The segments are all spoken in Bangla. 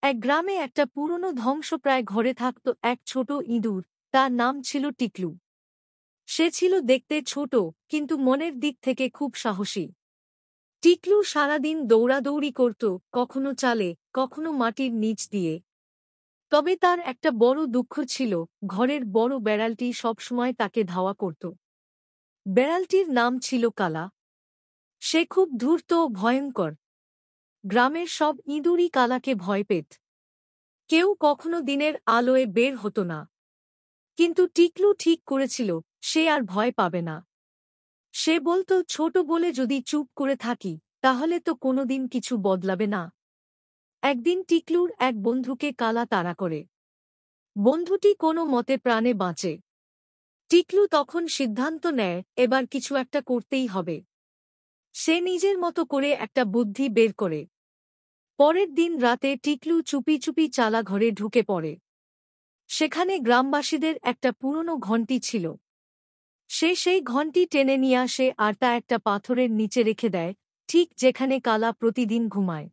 এক গ্রামে একটা পুরনো ধ্বংসপ্রায় ঘরে থাকত এক ছোট ইঁদুর। তার নাম ছিল টিকলু। সে ছিল দেখতে ছোট, কিন্তু মনের দিক থেকে খুব সাহসী। টিকলু সারাদিন দৌড়াদৌড়ি করত, কখনো চালে, কখনো মাটির নিচ দিয়ে। তবে তার একটা বড় দুঃখ ছিল, ঘরের বড় বেড়ালটি সবসময় তাকে ধাওয়া করত। বেড়ালটির নাম ছিল কালা। সে খুব ধূর্ত ও ভয়ঙ্কর। গ্রামের সব ইঁদুরই কালাকে ভয় পেত। কেউ কখনো দিনের আলোয় বের হতো না। কিন্তু টিকলু ঠিক করেছিল, সে আর ভয় পাবে না। সে বলত, ছোট বলে যদি চুপ করে থাকি, তাহলে তো কোনোদিন কিছু বদলাবে না। একদিন টিকলুর এক বন্ধুকে কালা তাড়া করে। বন্ধুটি কোনো মতে প্রাণে বাঁচে। টিকলু তখন সিদ্ধান্ত নেয়, এবার কিছু একটা করতেই হবে। সে নিজের মতো করে একটা বুদ্ধি বের করে। পরের দিন রাতে টিকলু চুপি চুপি চালা ঘরে ঢুকে পড়ে। সেখানে গ্রামবাসীদের একটা পুরনো ঘণ্টি ছিল। সে সেই ঘণ্টি টেনে নিয়ে আসে আর তা একটা পাথরের নিচে রেখে দেয়, ঠিক যেখানে কালা প্রতিদিন ঘুমায়।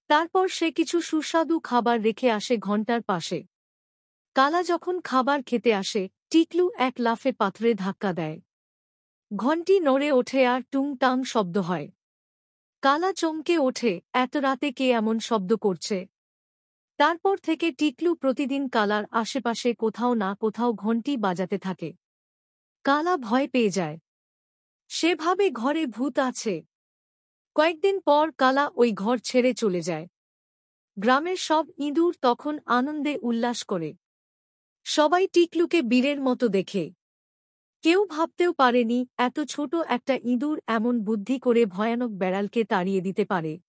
তারপর সে কিছু সুস্বাদু খাবার রেখে আসে ঘণ্টার পাশে। কালা যখন খাবার খেতে আসে, টিকলু এক লাফে পাথরে ধাক্কা দেয়। ঘণ্টি নড়ে ওঠে আর টুংটাং শব্দ হয়। কালা চমকে ওঠে, এত রাতে কে এমন শব্দ করছে। তারপর থেকে টিকলু প্রতিদিন কালার আশেপাশে কোথাও না কোথাও ঘণ্টি বাজাতে থাকে। কালা ভয় পেয়ে যায়। সে ভাবে ঘরে ভূত আছে। কয়েকদিন পর কালা ওই ঘর ছেড়ে চলে যায়। গ্রামের সব ইঁদুর তখন আনন্দে উল্লাস করে। সবাই টিকলুকে বীরের মতো দেখে। কেউ ভাবতেও পারেনি এত ছোট একটা ইঁদুর এমন বুদ্ধি করে ভয়ানক বেড়ালকে তাড়িয়ে দিতে পারে।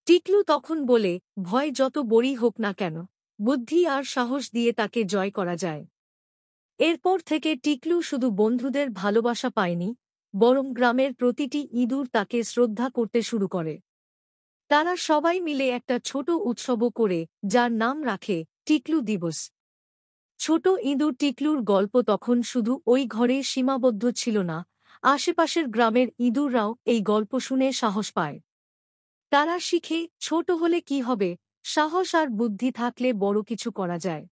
টিকলু তখন বলে, ভয় যত বড়ই হোক না কেন, বুদ্ধি আর সাহস দিয়ে তাকে জয় করা যায়। এরপর থেকে টিকলু শুধু বন্ধুদের ভালোবাসা পায়নি, বরং গ্রামের প্রতিটি ইঁদুর তাকে শ্রদ্ধা করতে শুরু করে। তারা সবাই মিলে একটা ছোট উৎসবও করে, যার নাম রাখে টিকলু দিবস। ছোট ইঁদুর টিকলুর গল্প তখন শুধু ওই ঘরে সীমাবদ্ধ ছিল না, আশেপাশের গ্রামের ইঁদুররাও এই গল্প শুনে সাহস পায়। তারা শিখে, ছোট হলে কি হবে, সাহস আর বুদ্ধি থাকলে বড় কিছু করা যায়।